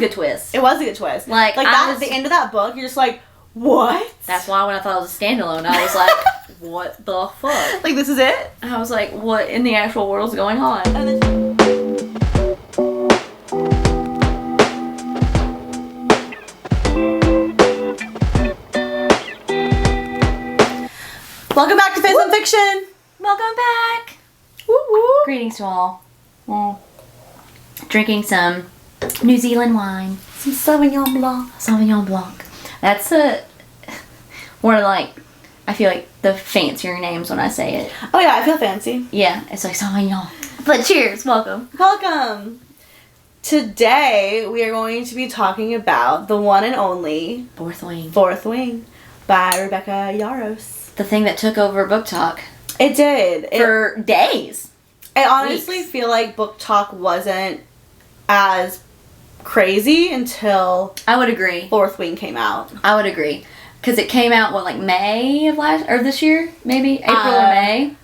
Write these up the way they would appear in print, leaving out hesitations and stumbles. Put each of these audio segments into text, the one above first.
a good twist. It was a good twist. Like that at the end of that book, you're just like, what? That's why when I thought it was a standalone, I was like, what the fuck? Like, this is it? I was like, what in the actual world is going on? And then... Welcome back to Face and Fiction. Welcome back. Woo-woo. Greetings to all. Drinking some New Zealand wine. Some Sauvignon Blanc. Sauvignon Blanc. That's one of like, I feel like the fancier names when I say it. Oh yeah, I feel fancy. Yeah, it's like Sauvignon. But cheers, welcome. Welcome. Today we are going to be talking about the one and only Fourth Wing by Rebecca Yarros. The thing that took over BookTok. It did. For days. I honestly feel like BookTok wasn't as crazy until I would agree. Fourth Wing came out. I would agree. Because it came out, what, like May of this year? Maybe? April or May?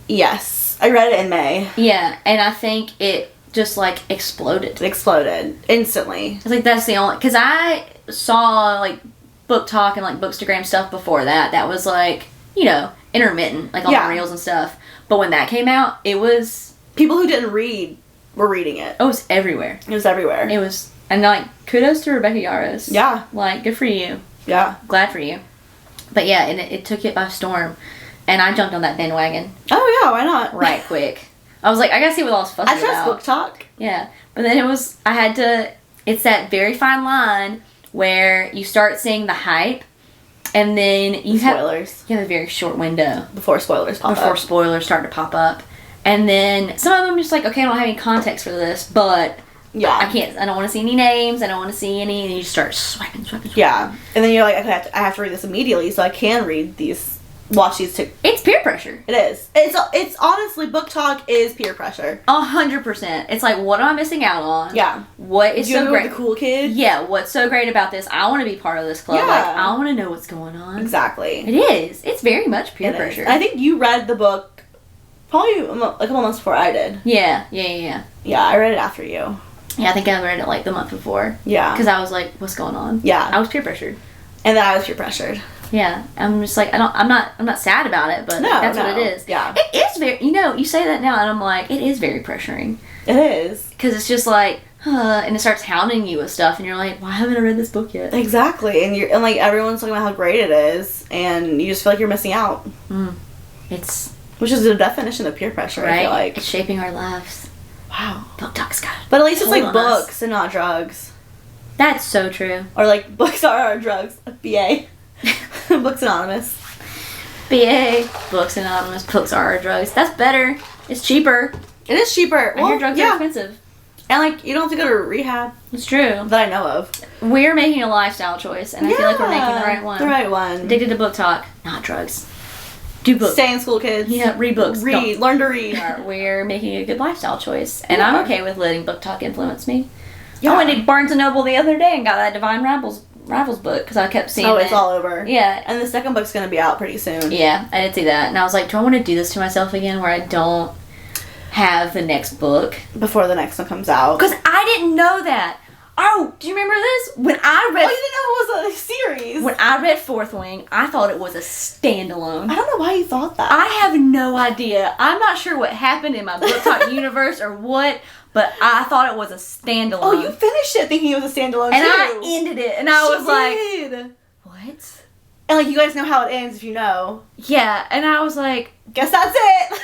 Yes. I read it in May. Yeah, and I think it just, like, exploded. It exploded. Instantly. I think that's the only... Because I saw, like, BookTok and, like, Bookstagram stuff before that. That was, like, you know, intermittent. Like, on the reels and stuff. But when that came out, it was... People who didn't read were reading it. It was everywhere. It was everywhere. It was... And, like, kudos to Rebecca Yarros. Yeah. Like, good for you. Yeah. Glad for you. But yeah, and it took it by storm. And I jumped on that bandwagon. Oh yeah, why not? Right quick. I was like, I gotta see what all this fuss is about. I trust BookTok. Yeah. But then it's that very fine line where you start seeing the hype and then you have a very short window. Before spoilers pop up. Before spoilers start to pop up. And then some of them just like, okay, I don't have any context for this, but... Yeah. I don't want to see any names. I don't want to see any. And you just start swiping. Yeah. And then you're like, I have to read this immediately so I can watch these two. It's peer pressure. It is. It's honestly, BookTok is peer pressure. 100%. It's like, what am I missing out on? Yeah. What is so great? The cool kids? Yeah. What's so great about this? I want to be part of this club. Yeah. Like, I want to know what's going on. Exactly. It is. It's very much peer pressure. I think you read the book probably a couple months before I did. Yeah, I read it after you. Yeah, I think I read it like the month before. Yeah. Because I was like, what's going on? Yeah. I was peer pressured. And then I was peer pressured. Yeah. I'm just like, I'm not sad about it, but that's what it is. Yeah. It is very, you say that now and I'm like, it is very pressuring. It is. Because it's just like, and it starts hounding you with stuff and you're like, why haven't I read this book yet? Exactly. And like everyone's talking about how great it is and you just feel like you're missing out. Which is the definition of peer pressure, right? I feel like. It's shaping our lives. Wow. BookTok's got But at least it's like books and not drugs. That's so true. Or like books are our drugs. BA. Books Anonymous. BA. Books Anonymous. Books are our drugs. That's better. It's cheaper. It is cheaper. And your drugs are expensive. And like you don't have to go to rehab. It's true. That I know of. We're making a lifestyle choice and I feel like we're making the right one. The right one. Addicted to BookTok. Not drugs. Do books. Stay in school, kids. Yeah, read books. Read. Learn to read. We're making a good lifestyle choice. And I'm okay with letting BookTok influence me. Yeah. I went to Barnes & Noble the other day and got that Divine Rivals book because I kept seeing it. Oh, it's all over. Yeah. And the second book's going to be out pretty soon. Yeah, I did see that. And I was like, do I want to do this to myself again where I don't have the next book? Before the next one comes out. Because I didn't know that. Oh, do you remember this? When I read... Oh, you didn't know it was a series. When I read Fourth Wing, I thought it was a standalone. I don't know why you thought that. I have no idea. I'm not sure what happened in my BookTok universe or what, but I thought it was a standalone. Oh, you finished it thinking it was a standalone and too. I ended it, and I was like... What? And like, you guys know how it ends if you know. Yeah, and I was like... Guess that's it.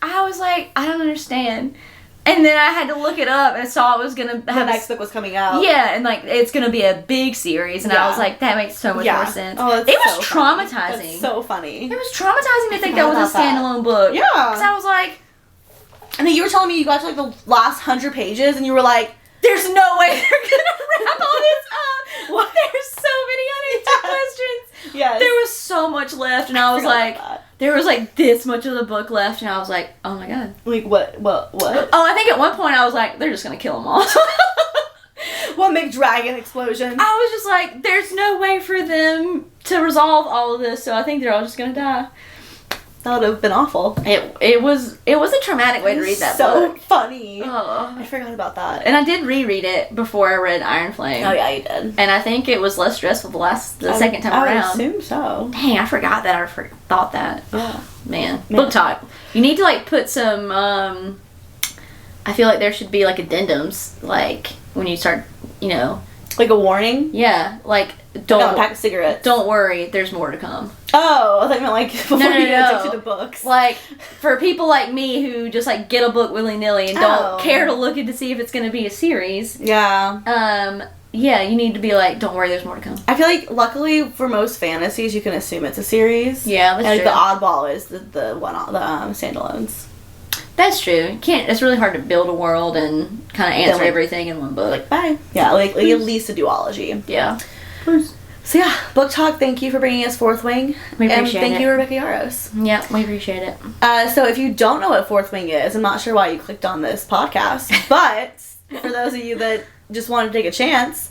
I was like, I don't understand. And then I had to look it up and saw it was going to have... The next book was coming out. Yeah, and like, it's going to be a big series. And I was like, that makes so much more sense. Oh, it was so traumatizing. That's so funny. It was traumatizing to think that was a standalone book. Yeah. Because I was like... And then you were telling me you got to like the last 100 pages and you were like, there's no way they're going to wrap all this up. Well, there's so many unanswered questions. Yes. There was so much left and I was like... There was like this much of the book left, and I was like, "Oh my god!" Like what? Oh, I think at one point I was like, "They're just gonna kill them all." One big dragon explosion. I was just like, "There's no way for them to resolve all of this," so I think they're all just gonna die. That would have been awful. It was a traumatic way to read that book. So funny. Oh. I forgot about that. And I did reread it before I read Iron Flame. Oh yeah, you did. And I think it was less stressful the second time around. I would assume so. Dang, I forgot that. Thought that. Yeah. Man. BookTok. You need to like put some. I feel like there should be like addendums, like when you start, like a warning. Yeah, like don't pack of cigarettes. Don't worry, there's more to come. Oh, I thought you meant like before you get addicted to books. Like for people like me who just like get a book willy nilly and don't care to look in to see if it's going to be a series. Yeah. Yeah, you need to be like, don't worry, there's more to come. I feel like luckily for most fantasies, you can assume it's a series. Yeah, that's true. The oddball is the standalones. That's true. It's really hard to build a world and kind of answer everything in one book. Like, bye. Yeah, like at least a duology. Yeah. So yeah, BookTok, thank you for bringing us Fourth Wing. We appreciate it. And thank you, Rebecca Yarros. Yeah, we appreciate it. So if you don't know what Fourth Wing is, I'm not sure why you clicked on this podcast, but for those of you that just want to take a chance,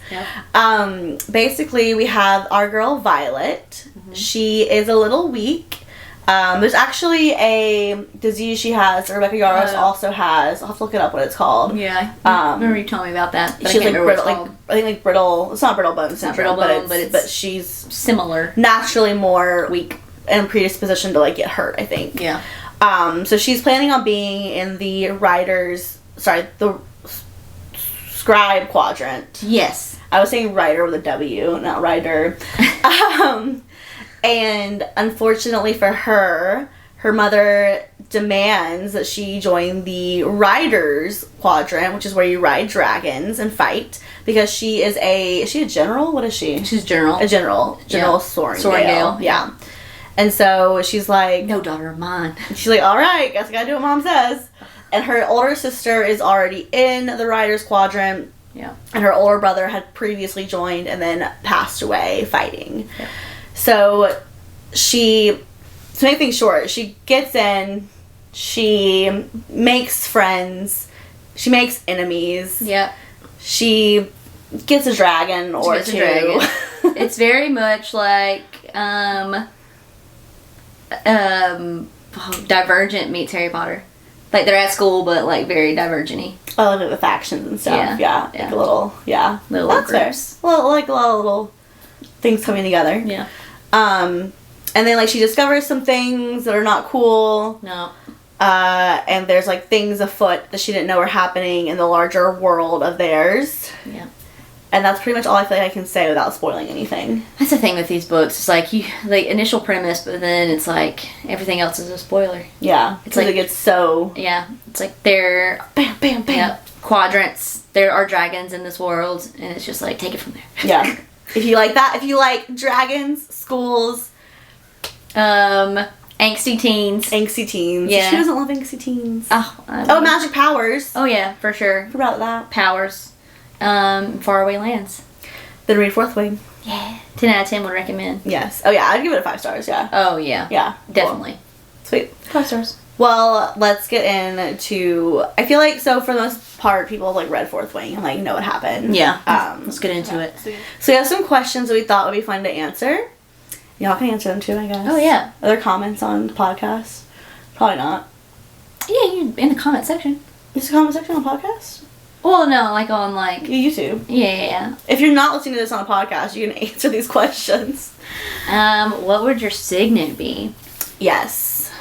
basically we have our girl Violet. Mm-hmm. She is a little weak. There's actually a disease she has, Rebecca Yarros also has. I'll have to look it up what it's called. Yeah. I remember you telling me about that. She's like brittle, I think like brittle, it's not brittle bone syndrome, but she's similar. Naturally more weak and predisposition to like get hurt, I think. Yeah. So she's planning on being in the scribe quadrant. Yes. I was saying writer with a W, not writer. And unfortunately for her mother demands that she join the Riders Quadrant, which is where you ride dragons and fight, because is she a general? What is she? She's general. A general. General Sorengale. Yeah. And so she's like... No daughter of mine. She's like, alright, guess I gotta do what mom says. And her older sister is already in the Riders Quadrant. Yeah. And her older brother had previously joined and then passed away fighting. Yeah. So to make things short, she gets in, she makes friends, she makes enemies. Yeah. She gets a dragon or two. It's very much like Divergent meets Harry Potter. Like they're at school, but like very divergent-y. I love the factions and stuff. Yeah. Like a little, little that's groups. Fair. Well, like a lot of little things coming together. Yeah. And then like she discovers some things that are not cool. No. And there's like things afoot that she didn't know were happening in the larger world of theirs. Yeah. And that's pretty much all I feel like I can say without spoiling anything. That's the thing with these books. It's like initial premise, but then it's like everything else is a spoiler. Yeah. It's like it gets so... Yeah. It's like they're... Bam, bam, bam. Yeah, quadrants. There are dragons in this world, and it's just like, take it from there. Yeah. If you like that, if you like dragons, schools... Angsty teens. Yeah. She doesn't love angsty teens. Oh, magic powers. Oh, yeah, for sure. Forgot that. Powers. Faraway lands. Then read Fourth Wing. Yeah. 10 out of 10 would recommend. Yes. Oh, yeah. I'd give it a 5 stars, yeah. Oh, yeah. Yeah. Definitely. Cool. Sweet. 5 stars. Well, let's get into... I feel like, so for the most part, people have, like, read Fourth Wing and, like, know what happened. Yeah. Let's get into it. So we have some questions that we thought would be fun to answer. Y'all can answer them, too, I guess. Oh, yeah. Other comments on the podcast? Probably not. Yeah, you in the comment section. There's a comment section on podcast? Well, no, like on, like... YouTube. Yeah. If you're not listening to this on a podcast, you can answer these questions. What would your signet be? Yes.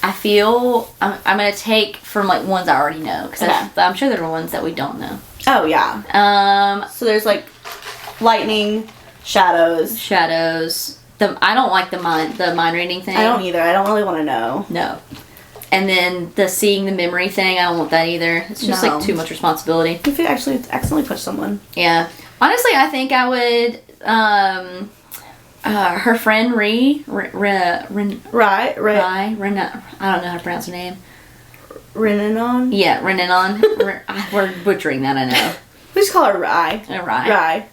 I feel... I'm going to take from, like, ones I already know. Because I'm sure there are ones that we don't know. Oh, yeah. So there's, like, lightning, shadows. I don't like the mind reading thing. I don't either. I don't really want to know. No. And then the seeing the memory thing, I don't want that either. It's just like too much responsibility. If you actually accidentally push someone. Yeah. Honestly, I think I would, her friend I don't know how to pronounce her name. Renanon? Yeah, Renanon. We're butchering that, I know. We just call her Rye. Rye.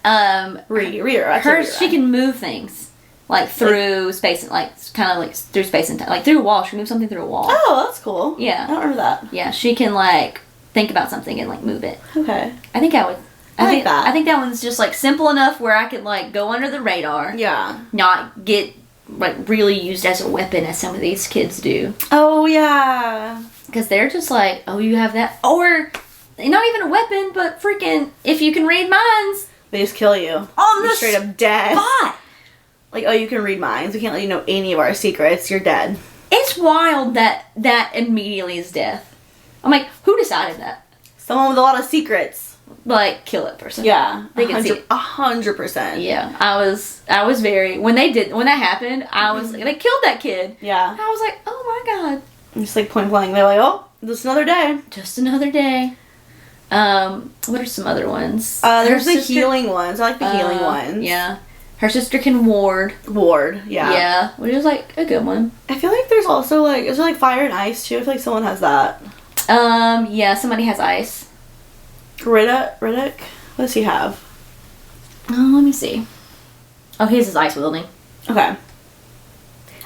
She can move things. Like through space, like kind of like through space and time, like through a wall. She can move something through a wall. Oh, that's cool. Yeah, I don't remember that. Yeah, she can like think about something and like move it. Okay. I think I would. I like that. I think that one's just like simple enough where I could like go under the radar. Yeah. Not get like really used as a weapon as some of these kids do. Oh yeah. Because they're just like, oh, you have that, or not even a weapon, but freaking if you can read minds, they just kill you. On You're straight up dead. Spot. Like, oh, you can read minds. We can't let you know any of our secrets. You're dead. It's wild that immediately is death. I'm like, who decided that? Someone with a lot of secrets. Like, kill that person. Yeah. They can see it. 100%. Yeah. I was very, when that happened, I was like, they killed that kid. Yeah. I was like, oh my God. Just like point blank. They're like, oh, just another day. Just another day. What are some other ones? There's the healing ones. I like the healing ones. Yeah. Her sister can ward. Ward, yeah. Yeah, which is like a good one. I feel like there's also like, is there like fire and ice too? I feel like someone has that. Yeah, somebody has ice. Riddick? What does he have? Oh, let me see. Oh, his is ice wielding. Okay.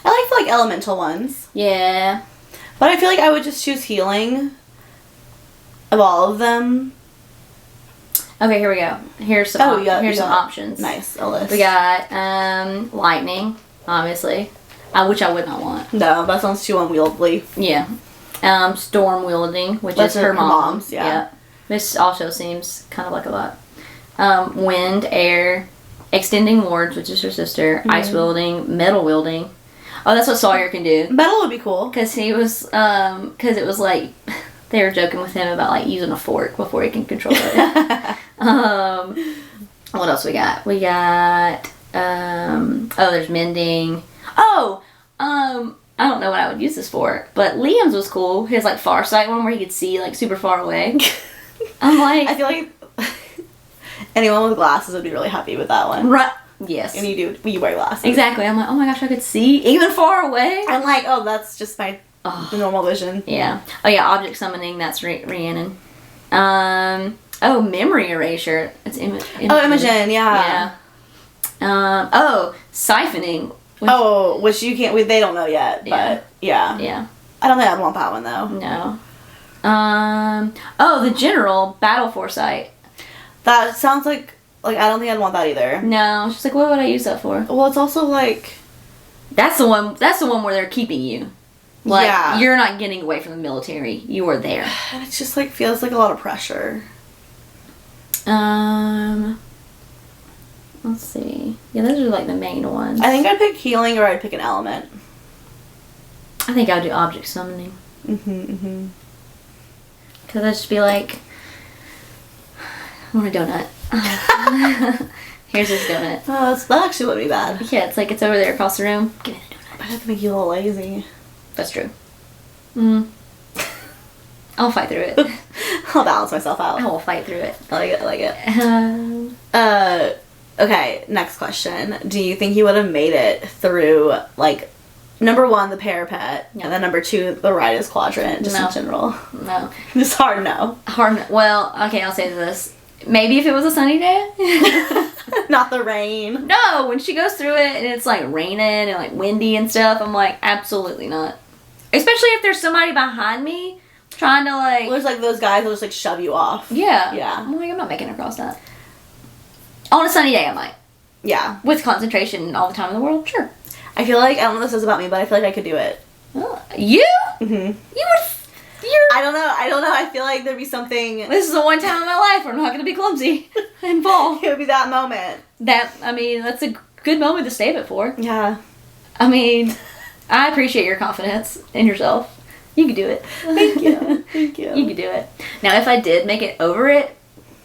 I like the elemental ones. Yeah. But I feel like I would just choose healing of all of them. Okay, here we go. Here's some options. Nice, a list. We got lightning, obviously, which I would not want. No, that sounds too unwieldy. Yeah. Storm wielding, which is her mom's. Yeah. This also seems kind of like a lot. Wind, air, extending wards, which is her sister. Mm-hmm. Ice wielding, metal wielding. Oh, that's what Sawyer can do. Metal would be cool. Because he was, because it was like, they were joking with him about like using a fork before he can control it. What else we got? We got, there's mending. I don't know what I would use this for, but Liam's was cool. His like far sight one where he could see like super far away. I'm like, I feel like anyone with glasses would be really happy with that one. Right. Yes. And you wear glasses. Exactly. I'm like, oh my gosh, I could see even far away. I'm like, oh, that's just my normal vision. Yeah. Oh yeah, object summoning, that's Rhiannon. Memory erasure. It's Imogen, yeah. Siphoning. Which you can't, they don't know yet, but yeah. Yeah. I don't think I'd want that one though. No. The general, battle foresight. That sounds like I don't think I'd want that either. No, she's like, what would I use that for? Well, it's also like, that's the one where they're keeping you. Like, you're not getting away from the military. You are there. And it just like feels like a lot of pressure. Let's see. Yeah, those are like the main ones. I think I'd pick healing or I'd pick an element. I think I would do object summoning. Mm-hmm. Because I'd just be like, I want a donut. Here's this donut. Oh, that actually wouldn't be bad. Yeah, it's like it's over there across the room. Give me the donut. I'd have to make you a little lazy. That's true. I'll fight through it. I'll balance myself out. I will fight through it. I like it. Okay, next question. Do you think you would have made it through, like, number 1, the parapet, and then number 2, the ride is Quadrant, just in general? No. Just hard no. Well, okay, I'll say this. Maybe if it was a sunny day. Not the rain. No, when she goes through it and it's, like, raining and, like, windy and stuff, I'm like, absolutely not. Especially if there's somebody behind me trying to, like... Well, there's, like, those guys who'll just, like, shove you off. Yeah. Yeah. I'm like, I'm not making it across that. On a sunny day, I might. Yeah. With concentration and all the time in the world, sure. I feel like, I don't know what this says about me, but I feel like I could do it. You? Mm-hmm. You would... I don't know. I feel like there'd be something... This is the one time in my life where I'm not going to be clumsy and fall. It would be that moment. That's a good moment to save it for. Yeah. I mean, I appreciate your confidence in yourself. You could do it. Thank you. Thank you. You could do it. Now, if I did make it over it,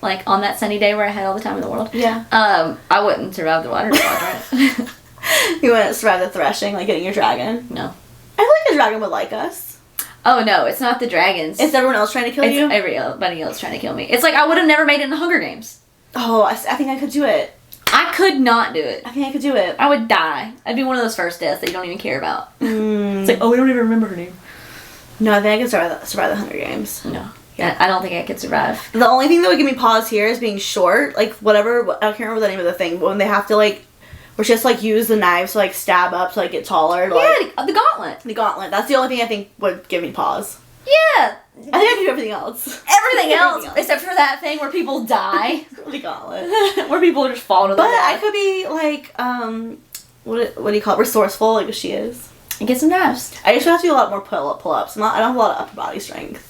like on that sunny day where I had all the time in the world, I wouldn't survive the water quadrant. You wouldn't survive the threshing, like getting your dragon? No. I feel like a dragon would like us. Oh, no, it's not the dragons. It's everyone else trying to kill you? It's everybody else trying to kill me. It's like I would have never made it in the Hunger Games. Oh, I think I could do it. I could not do it. I think I could do it. I would die. I'd be one of those first deaths that you don't even care about. It's like, oh, we don't even remember her name. No, I think I could survive the Hunger Games. No. Yeah, I don't think I could survive. The only thing that would give me pause here is being short. Like, whatever, I can't remember the name of the thing, but when they have to, like, or just, like, use the knives to, like, stab up to, like, get taller. Like, yeah, the gauntlet. The gauntlet. That's the only thing I think would give me pause. Yeah. I think I can do everything else. Everything else, except for that thing where people die. The gauntlet. Where people just fall to the But death. I could be, what do you call it? Resourceful, like she is. And get some naps. I just have to do a lot more pull-ups. I don't have a lot of upper body strength.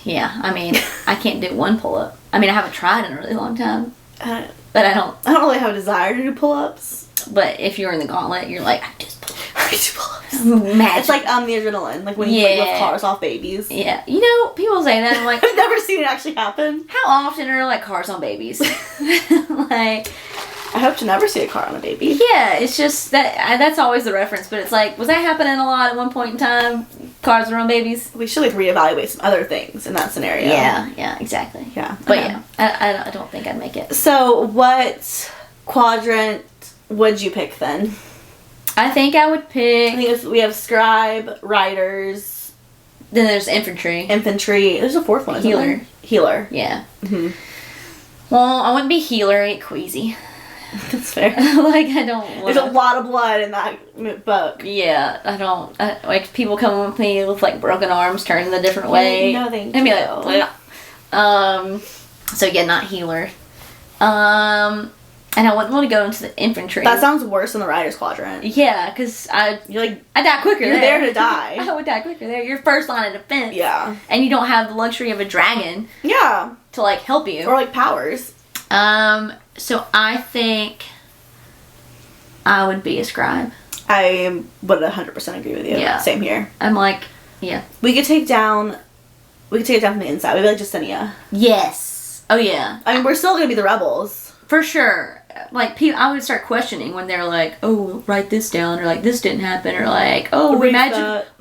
Yeah, I mean, I can't do one pull-up. I mean, I haven't tried in a really long time. But I don't really have a desire to do pull-ups. But if you're in the gauntlet, you're like, I just pull-ups. It's like the adrenaline, like when you lift cars off babies. Yeah. You know, people say that, I'm like, I've never seen it actually happen. How often are like cars on babies? Like, I hope to never see a car on a baby. Yeah, it's just that's always the reference, but it's like, was that happening a lot at one point in time? Cars were on babies? We should like reevaluate some other things in that scenario. Yeah, exactly. Yeah. But I don't think I'd make it. So what quadrant would you pick then? I think I would pick... I think we have scribe, riders. Then there's infantry. There's a fourth one, Healer. Isn't there? Healer. Yeah. Mm-hmm. Well, I wouldn't be healer. I get queasy. That's fair. Like, I don't want... There's a lot of blood in that book. Yeah, I don't... like, people come with me with, like, broken arms turning the different way. No, thank and you. be like... So, yeah, not healer. And I wouldn't want to go into the infantry. That sounds worse than the Riders Quadrant. Yeah, because I die quicker You're there to die. I would die quicker there. You're first line of defense. Yeah. And you don't have the luxury of a dragon. Yeah. To, like, help you. Or, like, powers. So I think I would be a scribe. I would 100% agree with you. Yeah. Same here. I'm like, yeah. We could take down from the inside. We'd be like Justinia. Yes. Oh, yeah. I mean, we're still going to be the rebels. For sure. Like, I would start questioning when they're like, oh, write this down, or like, this didn't happen, or like, oh, we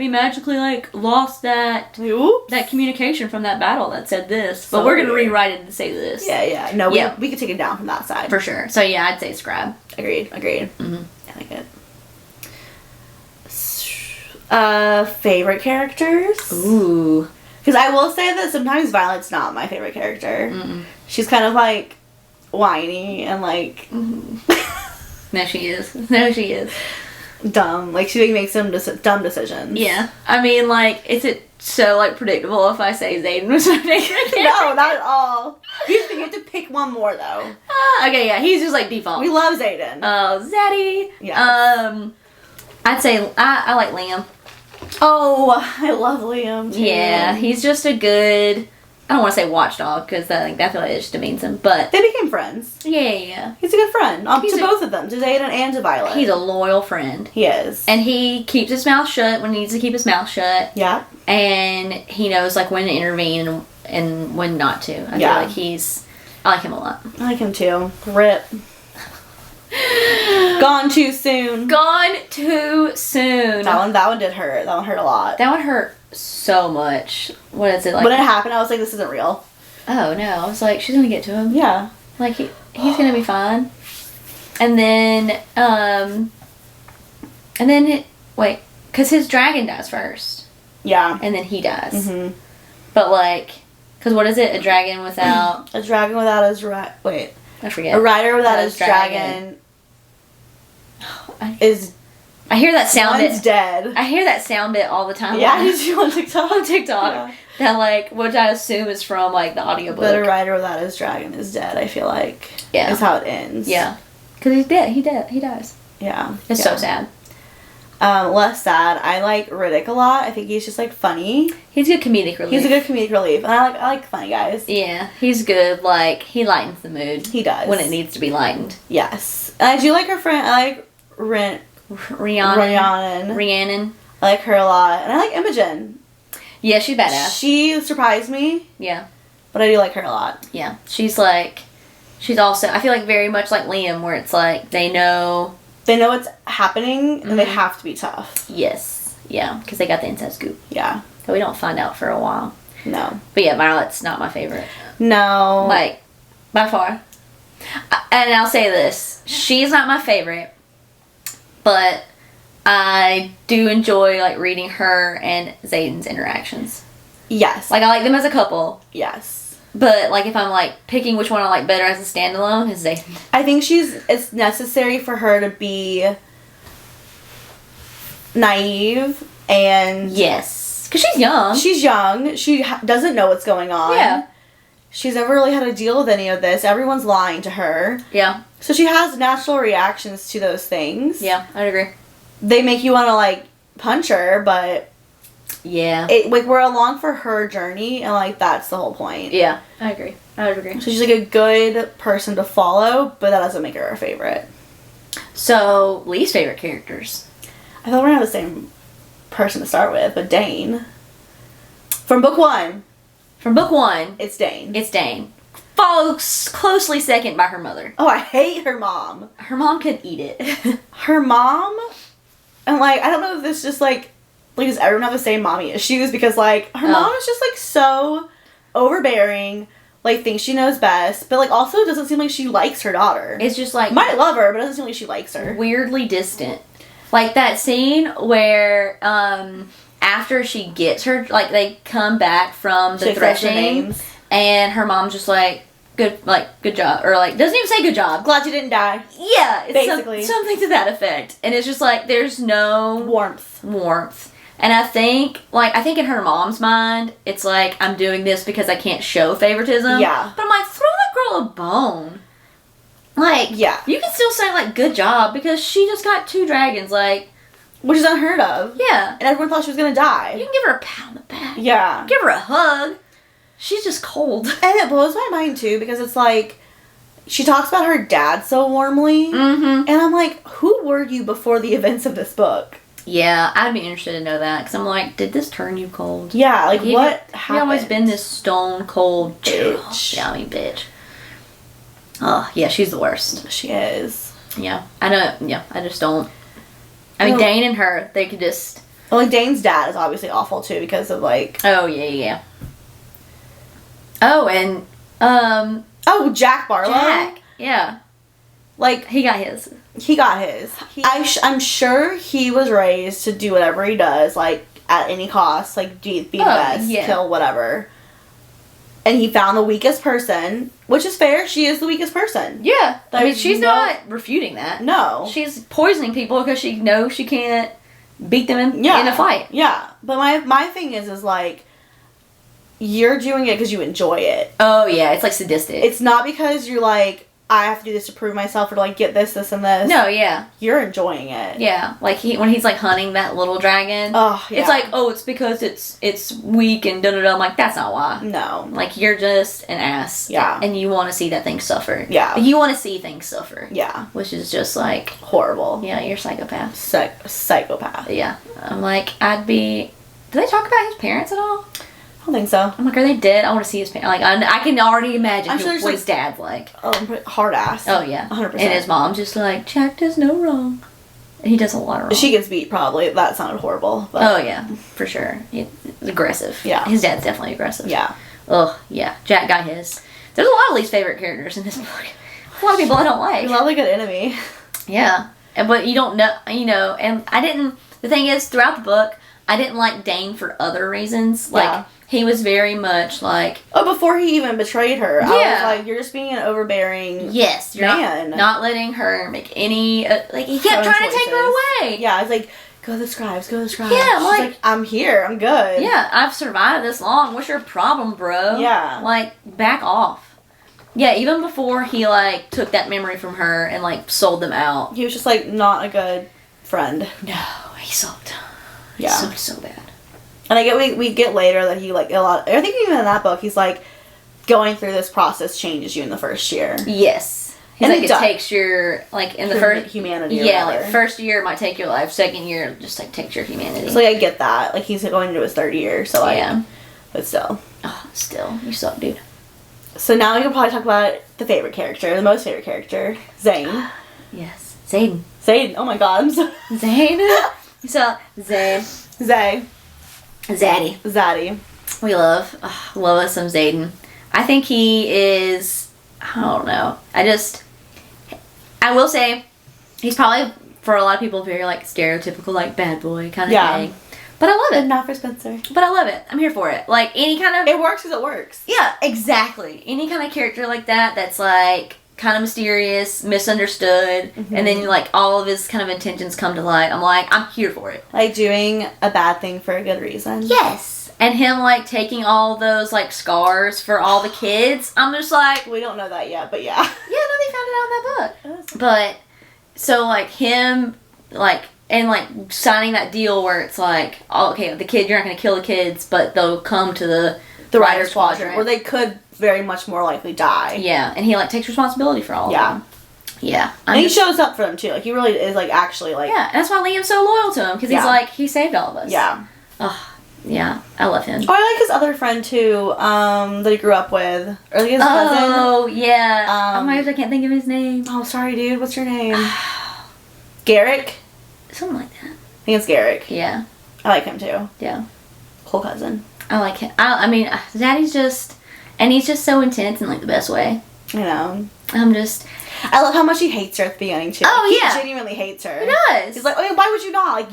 magically, like, lost that communication from that battle that said this, but we're going to rewrite it to say this. Yeah. No, we could take it down from that side. For sure. So, yeah, I'd say scribe. Agreed. Mm-hmm. I like it. Favorite characters? Ooh. Because I will say that sometimes Violet's not my favorite character. Mm-mm. She's kind of, like, whiny and, like... No, she is. Dumb. Like, she makes some dumb decisions. Yeah. I mean, like, is it so, like, predictable if I say Zayden was my favorite character? No, not at all. You have to pick one more, though. Okay, yeah. He's just, like, default. We love Zayden. Oh, Zaddy. Yeah. I'd say I like Liam. Oh, I love Liam, too. Yeah, he's just a good... I don't want to say watchdog, because I feel like it just demeans him, but... They became friends. Yeah. He's a good friend. To both of them. To Zayden and to Violet. He's a loyal friend. He is. And he keeps his mouth shut when he needs to keep his mouth shut. Yeah. And he knows, like, when to intervene and when not to. I feel like I like him a lot. I like him, too. Rip. Gone too soon. That one did hurt. That one hurt a lot. That one hurt so much. What is it like? When it happened, I was like, this isn't real. Oh no! I was like, she's gonna get to him. Yeah. Like he's gonna be fine. And then wait, because his dragon dies first. Yeah. And then he dies. Mm-hmm. But like, because what is it? A dragon without a dragon without his wait. I forget. A rider without his dragon is. I hear that sound bit. Dead. I hear that sound bit all the time. Yeah, did you on TikTok? On TikTok. Yeah. That like, which I assume is from like the audiobook. But a rider without his dragon is dead. I feel like. Yeah. Is how it ends. Yeah. Because he's dead. He dies. Yeah. It's so sad. Less sad. I like Riddick a lot. I think he's just like funny. He's a good comedic relief. He's a good comedic relief, and I like funny guys. Yeah, he's good. Like he lightens the mood. He does when it needs to be lightened. Yes, and I do like her friend. I like Rhiannon. I like her a lot, and I like Imogen. Yeah, she's badass. She surprised me. Yeah, but I do like her a lot. Yeah, she's also. I feel like very much like Liam, where it's like they know what's happening, and they have to be tough. Yes. Yeah, because they got the inside scoop. Yeah. So we don't find out for a while. No. But yeah, Violet's not my favorite. No. Like, by far. And I'll say this. She's not my favorite, but I do enjoy, like, reading her and Zayden's interactions. Yes. Like, I like them as a couple. Yes. But, like, if I'm, like, picking which one I like better as a standalone, it's Zayden. I think it's necessary for her to be naive and... Yes. Because she's young. She's young. She doesn't know what's going on. Yeah. she's never really had to deal with any of this. Everyone's lying to her. Yeah. So she has natural reactions to those things. Yeah, I'd agree. They make you want to, like, punch her, but... Yeah. Like, we're along for her journey, and, like, that's the whole point. Yeah, I agree. I would agree. So she's, like, a good person to follow, but that doesn't make her a favorite. So, least favorite characters. I thought we're going to have the same person to start with, but Dane. From book 1. From book 1. It's Dane. It's Dane. Followed closely second by her mother. Oh, I hate her mom. Her mom could eat it. Her mom, and, like, I don't know if this just, like, does everyone have the same mommy issues? Because, like, her mom is just, like, so overbearing, like, thinks she knows best, but, like, also doesn't seem like she likes her daughter. It's just, like... Might love her, but doesn't seem like she likes her. Weirdly distant. Like, that scene where, after she gets her, like, they come back from the threshing, and her mom's just like, good job. Or, like, doesn't even say good job. Glad you didn't die. Yeah. It's basically. Something to that effect. And it's just like, there's no... Warmth. And I think in her mom's mind, it's like, I'm doing this because I can't show favoritism. Yeah. But I'm like, throw that girl a bone. Like, yeah. You can still say, like, good job, because she just got 2 dragons, like... Which is unheard of. Yeah. And everyone thought she was gonna die. You can give her a pat on the back. Yeah. Give her a hug. She's just cold. And it blows my mind, too, because it's like, she talks about her dad so warmly. Mm-hmm. And I'm like, who were you before the events of this book? Yeah, I'd be interested to know that, because I'm like, did this turn you cold? Yeah, like, what happened? You've always been this stone cold bitch. Yeah, I mean, bitch. Oh, yeah, she's the worst. She is. Yeah, I know. Yeah, I just don't. I mean, Dane and her, they could just... Well, like, Dane's dad is obviously awful, too, because of, like... Oh, yeah. Oh, and, Oh, Jack Barlow? Jack, yeah. Like... He got his. He got his. I'm sure he was raised to do whatever he does, like, at any cost. Like, be the best, kill whatever. And he found the weakest person, which is fair. She is the weakest person. Yeah. I mean, she's not refuting that. No. She's poisoning people because she knows she can't beat them in a fight. Yeah. But my thing is like, you're doing it because you enjoy it. Oh, yeah. It's, like, sadistic. It's not because you're like, I have to do this to prove myself or to, like, get this, and this. No, yeah. You're enjoying it. Yeah. Like, when he's, like, hunting that little dragon. Oh, yeah. It's like, oh, it's because it's weak and da-da-da. I'm like, that's not why. No. Like, you're just an ass. Yeah. And you want to see that thing suffer. Yeah. You want to see things suffer. Yeah. Which is just, like... horrible. Yeah, you're a psychopath. Psychopath. Yeah. I'm like, I'd be... Do they talk about his parents at all? I don't think so. I'm like, are they dead? I want to see his parents. Like, I can already imagine what his dad's like. Oh, hard ass. Oh, yeah. 100%. And his mom's just like, Jack does no wrong. And he does a lot of wrong. She gets beat, probably. That sounded horrible. But. Oh, yeah. For sure. It's aggressive. Yeah. His dad's definitely aggressive. Yeah. Ugh, yeah. Jack got his. There's a lot of least favorite characters in this book. A lot of people I don't like. You love a good enemy. Yeah. But you don't know, and I didn't... The thing is, throughout the book, I didn't like Dane for other reasons. Like, he was very much like... Oh, before he even betrayed her. Yeah. I was like, you're just being an overbearing man. Not letting her make any... like, he kept trying to take her away. Yeah, it's like, go to the scribes, go to the scribes. Yeah, she's like, I'm here, I'm good. Yeah, I've survived this long. What's your problem, bro? Yeah. Like, back off. Yeah, even before he, like, took that memory from her and, like, sold them out. He was just, like, not a good friend. No, he sucked. Yeah. He sucked so bad. And I get we get later that he, like, a lot... I think even in that book, he's like, going through this process changes you in the first year. Yes. He's like, it takes your, like, in the first... humanity. Yeah, like, first year might take your life. Second year, just, like, takes your humanity. So, like, I get that. Like, he's going into his third year, so, like... Yeah. But still. Oh, still. You suck, dude. So now we can probably talk about the favorite character, the most favorite character, Zane. Yes. Zayden. Zane. Oh my god, I'm so... Zane. So, Zane. Zay. Zaddy. We love us some Zayden. I think he is, I don't know. I will say, he's probably, for a lot of people, very, like, stereotypical, like, bad boy kind of thing. But I love it. Not for Spencer. But I love it. I'm here for it. Like, any kind of... It works because it works. Yeah, exactly. Any kind of character like that that's, like, kind of mysterious, misunderstood, and then, like, all of his kind of intentions come to light. I'm like, I'm here for it. Like, doing a bad thing for a good reason. Yes. And him, like, taking all those, like, scars for all the kids. I'm just like... We don't know that yet, but yeah. Yeah, no, they found it out in that book. But, so, like, him, like... And, like, signing that deal where it's like, oh, okay, the kid, you're not going to kill the kids, but they'll come to the Writer's Quadrant. Where they could very much more likely die. Yeah, and he, like, takes responsibility for all of them. Yeah. And he shows up for them, too. Like, he really is, like, actually, like... Yeah, and that's why Liam's so loyal to him, because he's like, he saved all of us. Yeah. Oh, yeah, I love him. Oh, I like his other friend, too, that he grew up with. Or, like, his cousin. Oh, yeah. Oh, my gosh, I can't think of his name. Oh, sorry, dude. What's your name? Garrick? Something like that. I think it's Garrick. Yeah. I like him, too. Yeah. Cool cousin. I like him. I mean, Daddy's just... And he's just so intense in, like, the best way. I know. I'm just... I love how much he hates her at the beginning, too. Oh, yeah. He genuinely hates her. He does. He's like, oh, why would you not? Like,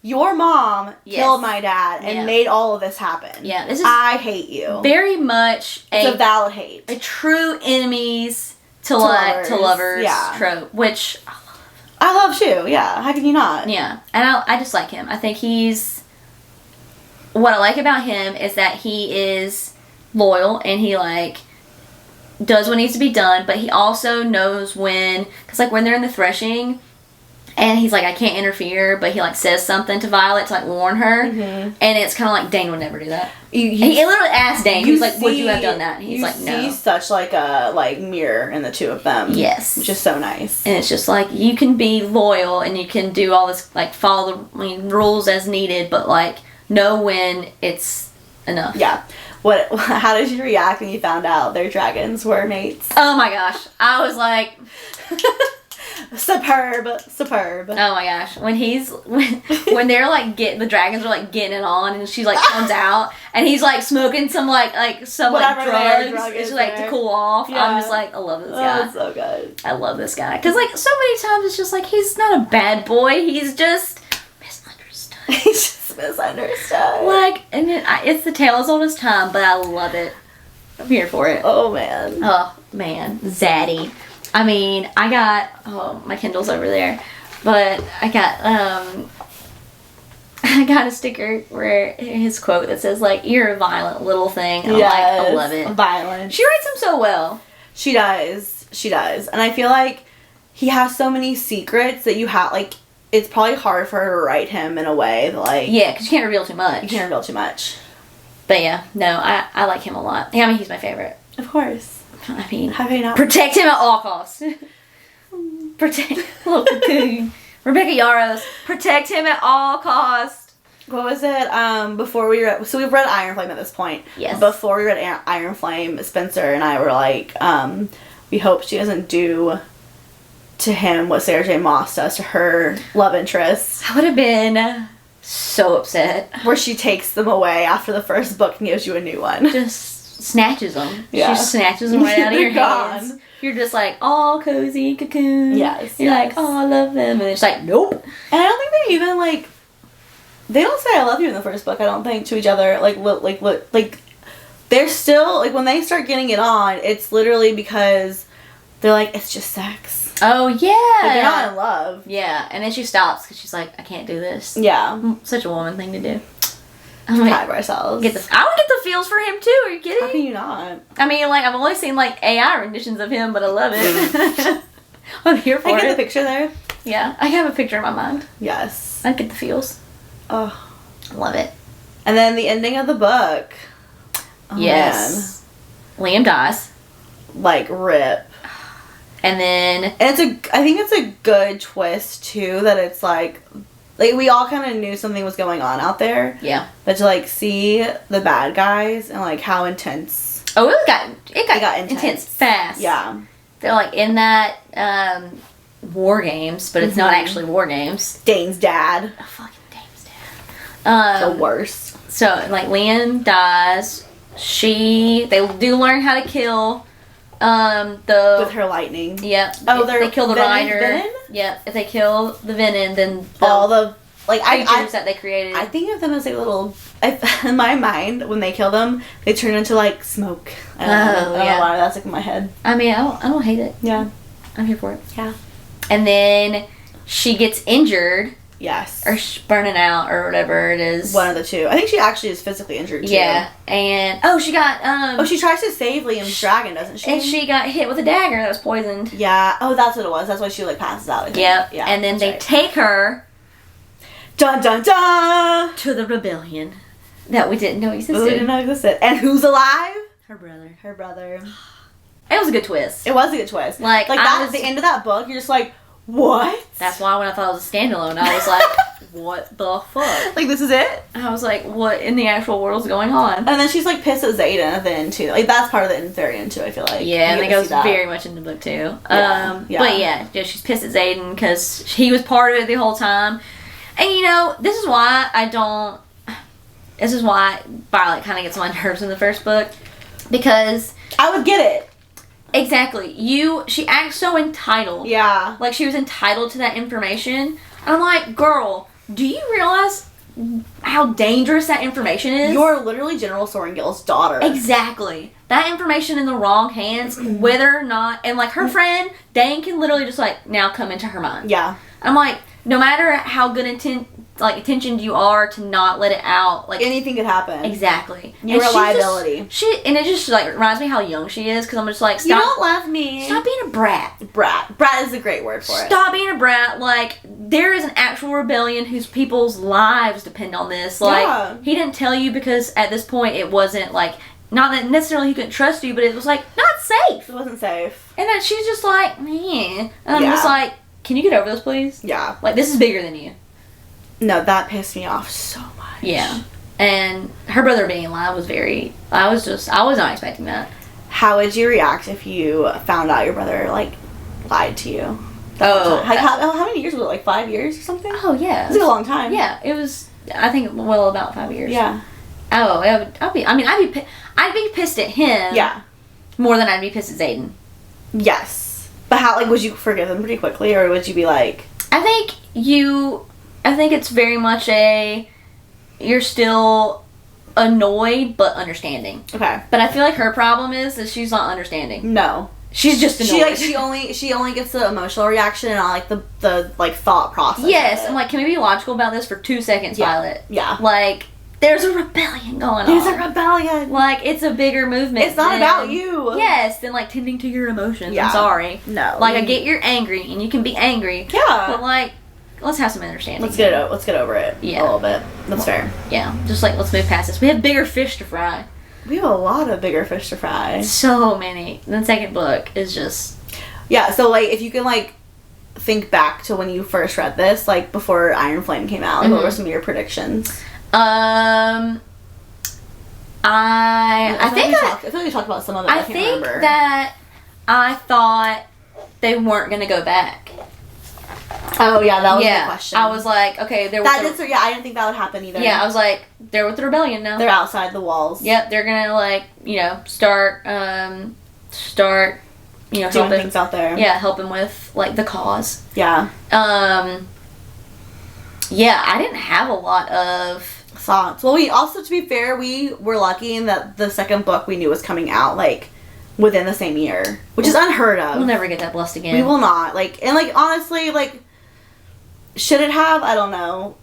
your mom killed my dad and made all of this happen. Yeah, this is... I hate you. Very much it's a valid hate. A true enemies to lovers trope, which... I love too, yeah. How can you not? Yeah. And I just like him. I think he's... What I like about him is that he is loyal and he, like, does what needs to be done, but he also knows when... Because, like, when they're in the threshing and he's like, I can't interfere, but he, like, says something to Violet to, like, warn her. Mm-hmm. And it's kind of like, Dane would never do that. He literally asked Dane. He's like, would you have done that? And he's like, no. You see such, like, a, like, mirror in the two of them. Yes. Which is so nice. And it's just like, you can be loyal and you can do all this, like, follow the rules as needed, but, like, know when it's enough. Yeah. How did you react when you found out their dragons were mates? Oh my gosh. I was like... Superb. Oh my gosh. When they're like the dragons are like getting it on and she like comes out and he's like smoking some some drugs it's like to cool off. Yeah. I'm just like, I love this guy. That's so good. I love this guy. Cause like so many times it's just like, he's not a bad boy. He's just misunderstood. He's just misunderstood. Like, and it's the tale as old as time, but I love it. I'm here for it. Oh man. Oh man. Zaddy. I mean, I got, my Kindle's over there, but I got a sticker where his quote that says, like, you're a violent little thing. And I love it. Violent. She writes him so well. She does. And I feel like he has so many secrets that you have, like, it's probably hard for her to write him in a way that, like... Yeah, because you can't reveal too much. You can't reveal too much. But yeah, no, I like him a lot. Yeah, I mean, he's my favorite. Of course. I mean, how can you not protect him at all costs. Protect little cocoon. Rebecca Yarros, protect him at all costs. What was it? Before we read, so we've read Iron Flame at this point. Yes. Before we read Iron Flame, Spencer and I were like, we hope she doesn't do to him what Sarah J. Maas does to her love interest. I would have been so upset. Where she takes them away after the first book and gives you a new one. Just snatches them. Yeah. She snatches them right out of your hands. You're just like, oh, cozy, cocoon. Yes. You're like, oh, I love them. And it's like, nope. And I don't think they even, like, they don't say I love you in the first book, I don't think, to each other. Like, they're still, like, when they start getting it on, it's literally because they're like, it's just sex. Oh, yeah. Like, they're not in love. Yeah. And then she stops because she's like, I can't do this. Yeah. Such a woman thing to do. I'm like, proud of ourselves. I would get the feels for him too. Are you kidding? How can you not? I mean, like, I've only seen like AI renditions of him, but I love it. I'm here for it. I get the picture there. Yeah, I have a picture in my mind. Yes. I get the feels. Oh, I love it. And then the ending of the book. Oh, yes. Man. Liam dies. Like, rip. And then... And I think it's a good twist too, that it's like we all kind of knew something was going on out there. Yeah. But to, like, see the bad guys and, like, how intense. Oh, it got intense fast. Yeah. They're, like, in that, war games, but it's not actually war games. Dane's dad. Oh, fucking Dane's dad. The worst. So, like, Liam dies. They do learn how to kill, with her lightning. Yep. Oh, they kill the rider. Venom? Yep. If they kill the venom, then all the creatures that they created. I think of them as like little. In my mind, when they kill them, they turn into like smoke. I don't know why that's like in my head. I mean, I don't hate it. Yeah, I'm here for it. Yeah. And then she gets injured Yes. Or burning out or whatever it is. One of the two. I think she actually is physically injured too. Yeah. And she got she tries to save Liam's dragon, doesn't she? And she got hit with a dagger that was poisoned. Yeah. Oh, that's what it was. That's why she like passes out. Yep. Yeah. And then they take her dun dun dun to the rebellion that we didn't know existed. We didn't know existed. And who's alive? Her brother. Her brother. It was a good twist. It was a good twist. Like that at the end of that book, you're just like, what? That's why when I thought it was a standalone, I was like, what the fuck? Like, this is it? I was like, what in the actual world is going on? And then she's like pissed at Xaden at the end too. Like, that's part of the very end too, I feel like. Yeah, and it goes very much into the book too. But yeah, she's pissed at Xaden because he was part of it the whole time. And you know, this is why Violet kind of gets on my nerves in the first book. Because I would get it. Exactly. She acts so entitled. Yeah. Like she was entitled to that information. I'm like, girl, do you realize how dangerous that information is? You're literally General Sorrengail's daughter. Exactly. That information in the wrong hands, whether or not, and like her friend, Dane can literally just like now come into her mind. Yeah. I'm like, no matter how good intentioned you are to not let it out, like anything could happen. Exactly. You're a liability. And it just like reminds me how young she is because I'm just like, stop. You don't love me. Stop being a brat. Brat is a great word for it. Stop being a brat. Like there is an actual rebellion whose people's lives depend on this. Like he didn't tell you because at this point it wasn't like. Not that necessarily he couldn't trust you, but it was like not safe. It wasn't safe. And then she's just like, man. And I'm just like, can you get over this, please? Yeah. Like this is bigger than you. No, that pissed me off so much. Yeah. And her brother being alive was I was not expecting that. How would you react if you found out your brother, like, lied to you? Like, how many years was it? Like 5 years or something? Oh, yeah. It was a long time. Yeah, it was, I think, well, about 5 years. Yeah. Oh, I'd be pissed at him. Yeah. More than I'd be pissed at Xaden. Yes. But how, like, would you forgive him pretty quickly, or would you be like... I think it's very much you're still annoyed, but understanding. Okay. But I feel like her problem is that she's not understanding. No. She's just annoyed. She only gets the emotional reaction and not, like, the thought process. Yes. I'm like, can we be logical about this for 2 seconds, Violet? Yeah. Like... There's a rebellion going on. There's a rebellion. Like, it's a bigger movement. It's not about you. Yes, than, like, tending to your emotions. Yeah. I'm sorry. No. Like, I get you're angry, and you can be angry. Yeah. But, like, let's have some understanding. Let's get over it. Yeah. A little bit. That's fair. Yeah. Just, like, let's move past this. We have bigger fish to fry. We have a lot of bigger fish to fry. So many. The second book is just... Yeah, so, like, if you can, like, think back to when you first read this, like, before Iron Flame came out, like, what were some of your predictions? I feel like we talked about some of it. I can't remember. That I thought they weren't gonna go back. Oh yeah, that was the question. I was like, okay, I didn't think that would happen either. Yeah, I was like, they're with the rebellion now. They're outside the walls. Yep, they're gonna like, start doing helping things out there. Yeah, helping with like the cause. Yeah. Yeah, I didn't have a lot of thoughts. Well, we also, to be fair, we were lucky in that the second book we knew was coming out like within the same year, which is unheard of. We'll never get that blessed again. We will not. Like, and like honestly, like, should it have? I don't know.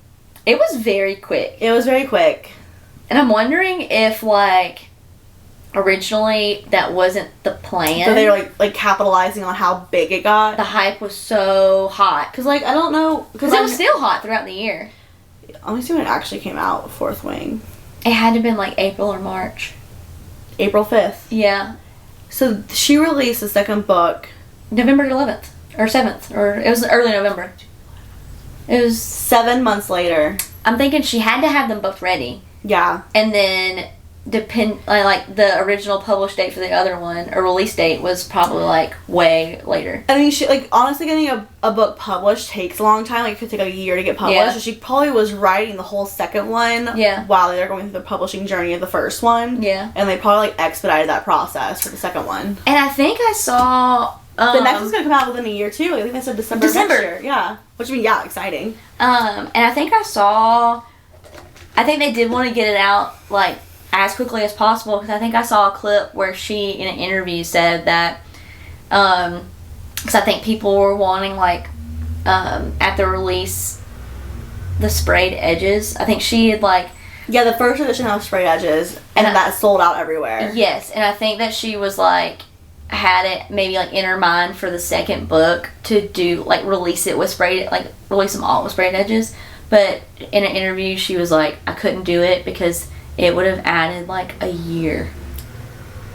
It was very quick. It was very quick. And I'm wondering if like originally that wasn't the plan. So they were like capitalizing on how big it got. The hype was so hot. Because like I don't know. Because it was still hot throughout the year. Let me see when it actually came out. Fourth Wing. It had to have been like April or March. April 5th. Yeah. So she released the second book November 11th or 7th, or it was early November. It was 7 months later. I'm thinking she had to have them both ready. Yeah. And then like the original published date for the other one, or release date, was probably like way later. I mean, she, like, honestly, getting a book published takes a long time. Like, it could take like a year to get published. Yeah. So she probably was writing the whole second one while they were going through the publishing journey of the first one. Yeah. And they probably like expedited that process for the second one. And I think I saw the next one's gonna come out within a year too. I think they said December next year. Yeah. Which I mean, yeah, exciting. And I think they did want to get it out like as quickly as possible, because I think I saw a clip where she in an interview said that because I think people were wanting like at the release the sprayed edges. I think she had like... Yeah, the first edition has sprayed edges, and that sold out everywhere. Yes, and I think that she was like... had it maybe like in her mind for the second book to do like release it with sprayed, like release them all with sprayed edges, but in an interview she was like, I couldn't do it because it would have added like a year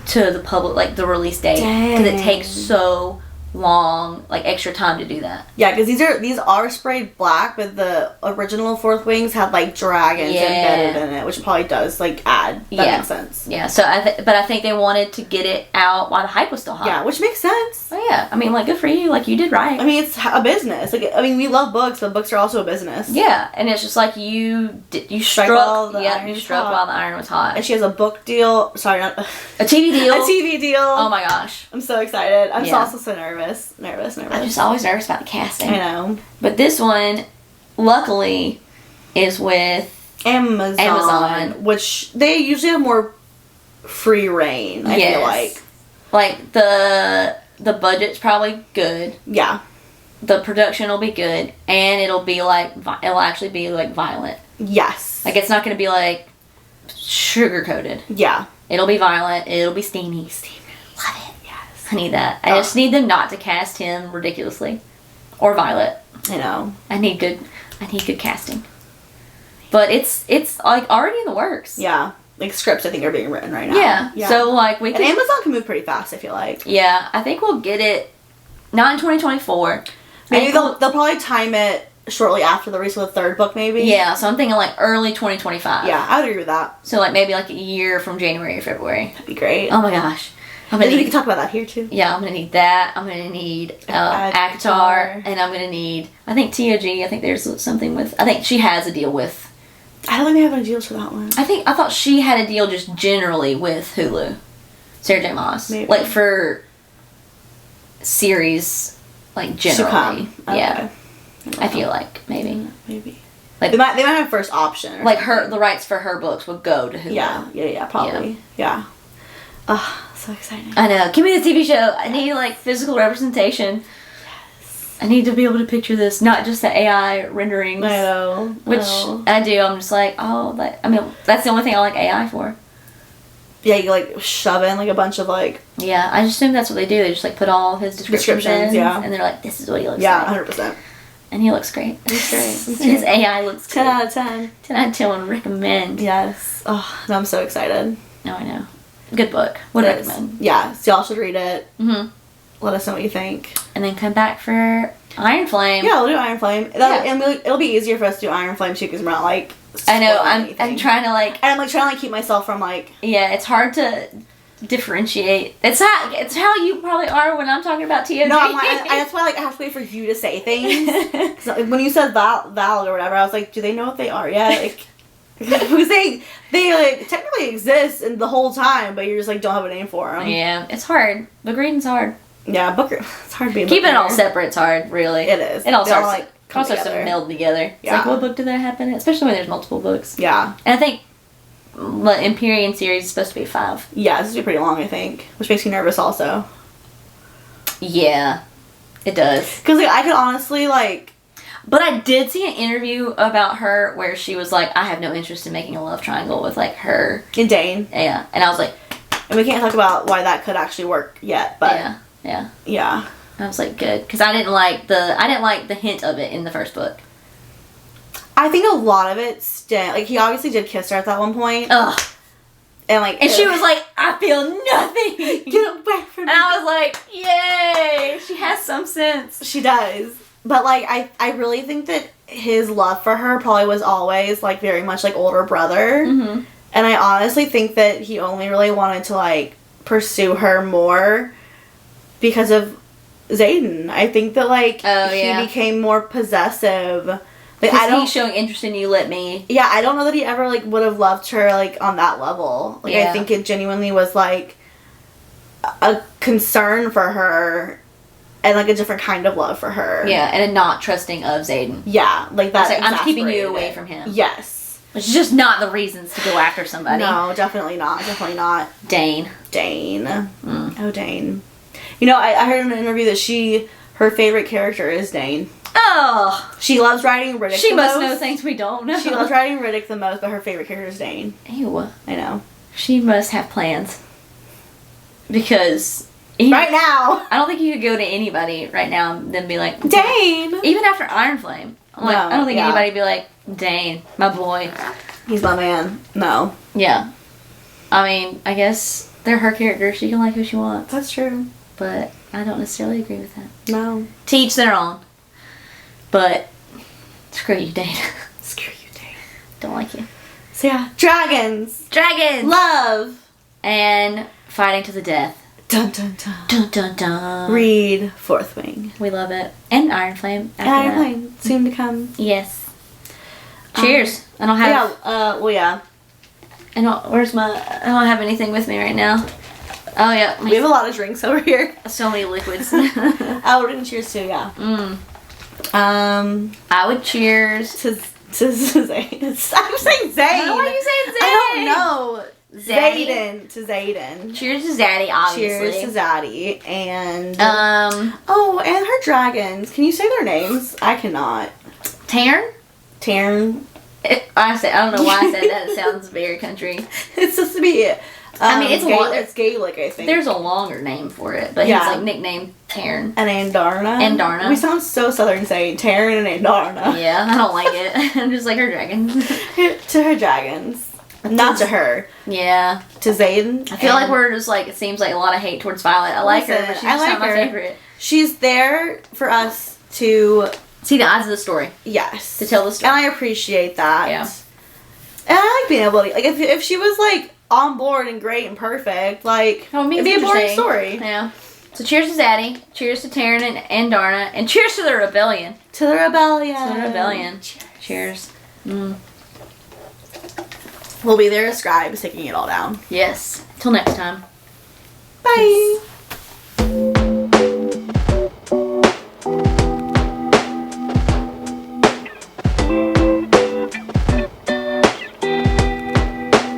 to the public, like the release date, because it takes so long, like extra time to do that. Yeah, because these are sprayed black, but the original Fourth Wings had like dragons embedded in it, which probably does like add. That makes sense. Yeah, so but I think they wanted to get it out while the hype was still hot. Yeah, which makes sense. Oh yeah, I mean, like, good for you, like, you did right. I mean, it's a business. Like, I mean, we love books, but books are also a business. Yeah, and it's just like you struck while the iron was hot. And she has a book deal. Sorry, not a TV deal. A TV deal. Oh my gosh, I'm so excited. I'm also so nervous. Nervous. I'm just always nervous about the casting. I know. But this one, luckily, is with Amazon, which they usually have more free reign. I feel like. Like the budget's probably good. Yeah. The production will be good, and it'll actually be like violent. Yes. Like, it's not going to be like sugar coated. Yeah. It'll be violent. It'll be steamy. Love it. I need that. I just need them not to cast him ridiculously, or Violet. I know. I need good casting. But it's like already in the works. Yeah, like scripts I think are being written right now. Yeah. So like and Amazon can move pretty fast. I feel like. Yeah, I think we'll get it. Not in 2024. Maybe they'll probably time it shortly after the release of the third book. Maybe. Yeah. So I'm thinking like early 2025. Yeah, I would agree with that. So like maybe like a year from January or February. That'd be great. Oh my gosh. We can talk about that here too. Yeah, I'm gonna need that. I'm gonna need ACOTAR, and I'm gonna need. I think TOG. I think there's something with. I think she has a deal with. I don't think they have any deals for that one. I thought she had a deal just generally with Hulu. Sarah J. Maas, maybe. Like for series, like generally. Okay. Yeah, I feel like maybe. Like they might have first option. Like the rights for her books would go to Hulu. Yeah, probably. Yeah. So exciting. I know. Give me the TV show. I need like physical representation. Yes. I need to be able to picture this, not just the AI renderings. I know. Which I do. I'm just like, that's the only thing I like AI for. Yeah, you like shove in like a bunch of like. Yeah, I just assume that's what they do. They just like put all his descriptions in, and they're like, this is what he looks like. Yeah, 100%. And he looks great. He's great. His AI looks 10 out of 10. 10 out of 10 would recommend. Yes. Oh, no, I'm so excited. Oh, I know. Good book. Would recommend. Yeah, so y'all should read it. Mm-hmm. Let us know what you think. And then come back for Iron Flame. Yeah, we'll do Iron Flame. And it'll be easier for us to do Iron Flame too, because we're not like. I know. I'm trying to like. And I'm like trying to keep myself from like. Yeah, it's hard to differentiate. It's how you probably are when I'm talking about TOG. No, that's why like I have to wait for you to say things. So, when you said Val or whatever, I was like, do they know what they are yet? Like. Because they like technically exist and the whole time, but you just like don't have a name for them. Yeah, it's hard. Book reading's hard. Yeah, it's hard being keeping it all separate. It's hard, really. It is. It all starts to meld together. It's yeah. like, what book did that happen? Especially when there's multiple books. Yeah. And I think the Empyrean series is supposed to be 5. Yeah, this is pretty long, I think, which makes me nervous also. Yeah, it does. Because like I could honestly like. But I did see an interview about her where she was like, I have no interest in making a love triangle with like her and Dane. Yeah, and I was like, and we can't talk about why that could actually work yet, but yeah. I was like, good, because I didn't like the hint of it in the first book. I think a lot of it like he obviously did kiss her at that one point. Ugh. And she was like, I feel nothing. Get away from me. And I was like, yay, she has some sense. She does. But, like, I really think that his love for her probably was always, like, very much, like, older brother. Mm-hmm. And I honestly think that he only really wanted to, like, pursue her more because of Xaden. I think that, like, he became more possessive. Like, he's showing interest in you, let me. Yeah, I don't know that he ever, like, would have loved her, like, on that level. Like, I think it genuinely was, like, a concern for her. And, like, a different kind of love for her. Yeah, and a not trusting of Xaden. Yeah, like that. Like, I'm keeping you away from him. Yes. Which is just not the reasons to go after somebody. No, definitely not. Definitely not. Dane. Oh, Dane. You know, I heard in an interview that her favorite character is Dane. Oh. She loves writing Riddick She the must most. know things we don't know. She loves writing Riddick the most, but her favorite character is Dane. Ew. I know. She must have plans. Because... Right now! I don't think you could go to anybody right now and then be like... Dane! Even after Iron Flame. I'm like, No, I don't think yeah. anybody would be like, Dane, my boy. He's my man. No. Yeah. I mean, I guess they're her characters. She can like who she wants. That's true. But I don't necessarily agree with that. No. To each their own. But screw you, Dane. Screw you, Dane. Don't like you. So yeah. Dragons! Dragons! Love! And fighting to the death. Dun dun dun. Dun dun dun. Read Fourth Wing. We love it. And Iron Flame. After Iron that. Flame. Soon to come. Yes. Cheers. I don't have... Yeah. I don't... Where's my... I don't have anything with me right now. Oh, yeah. We have a lot of drinks over here. So many liquids. Oh, we're gonna cheers too, yeah. I would cheers to Zane. I'm saying Zane. Why are you saying Zane? I don't know. Zaddy? Zayden to Zayden. Cheers to Zaddy, obviously. Cheers to Zaddy. And oh, and her dragons. Can you say their names? I cannot. Taryn? Taryn. I don't know why I said that. It sounds very country. It's supposed to be I mean, it's Gaelic, I think. There's a longer name for it, but Yeah. he's like nicknamed Taryn. And Andarna. Andarna. We sound so southern saying Taryn and Andarna. Yeah, I don't like it. I'm just like her dragons. To her dragons. Not to her. Yeah. To Zayden. I feel like we're just like, it seems like a lot of hate towards Violet. I like her, but she's just not my favorite. She's there for us to see the eyes of the story. Yes. To tell the story. And I appreciate that. Yeah. And I like being able to, like, if she was, like, on board and great and perfect, like, it'd be a boring story. Yeah. So cheers to Zaddy, cheers to Taryn and Darna, and cheers to the rebellion. To the rebellion. To the rebellion. Cheers. We'll be there as scribes taking it all down. Yes. Till next time. Bye. Peace.